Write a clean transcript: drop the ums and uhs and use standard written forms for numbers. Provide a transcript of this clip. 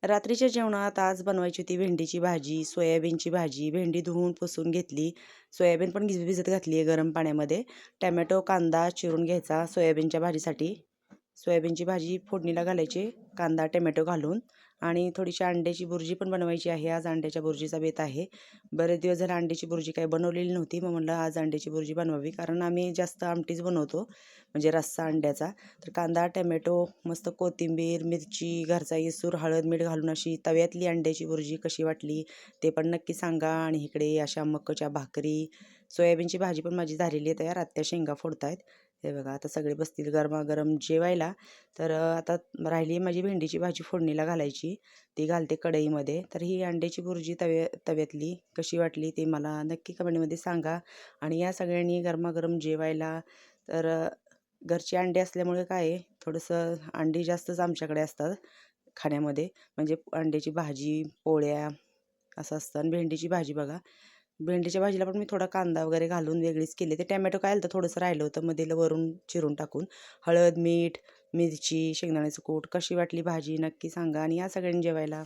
रात्रीच्या जेवणात आज बनवायची होती भेंडीची भाजी, सोयाबीनची भाजी. भेंडी धुवून पुसून घेतली. सोयाबीन पण भिजत घातली आहे गरम पाण्यामध्ये. टोमॅटो, कांदा चिरून घ्यायचा सोयाबीनच्या भाजीसाठी. सोयाबीनची भाजी फोडणीला घालायची कांदा, टोमॅटो घालून आणि थोडीशी अंड्याची बुर्जी पण बनवायची आहे. आज अंड्याच्या बुर्जीचा बेत आहे. बरेच दिवस झाले अंड्याची बुर्जी काही बनवलेली नव्हती. मग म्हटलं आज अंड्याची बुर्जी बनवावी कारण आम्ही जास्त आमटीच बनवतो म्हणजे रस्सा अंड्याचा. तर कांदा, टोमॅटो, मस्त कोथिंबीर, मिरची, घरचा इसूर, हळद, मीठ घालून अशी तव्यातली अंड्याची बुर्जी कशी वाटली ते पण नक्की सांगा. आणि इकडे अशा मक्कच्या भाकरी, सोयाबीनची भाजी पण माझी झालेली आहे तयार. आत्या शेंगा फोडतायत. हे बघा आता सगळे बसतील गरमागरम जेवायला. तर आता राहिली माझी भेंडीची भाजी फोडणीला घालायची. ती घालते कढईमध्ये. तर ही अंड्याची बुर्जी तव्यातली कशी वाटली ते मला नक्की कमेंटमध्ये सांगा. आणि या सगळ्यांनी गरमागरम जेवायला. तर घरचे अंडे असल्यामुळे काय आहे थोडंसं अंडी जास्तच आमच्याकडे असतात खाण्यामध्ये. म्हणजे अंड्याची भाजी, पोळ्या असं असतं. आणि भेंडीची भाजी बघा, भेंडीच्या भाजीला पण मी थोडा कांदा वगैरे घालून वेगळीच केली. ते टॅमॅटो काय आलं तर थोडंसं राहिलं होतं मग दिलं वरून चिरून टाकून. हळद, मीठ, मिरची, शेंगदाण्याचं कूट. कशी वाटली भाजी नक्की सांगा आणि या सगळ्यांनी जेवायला.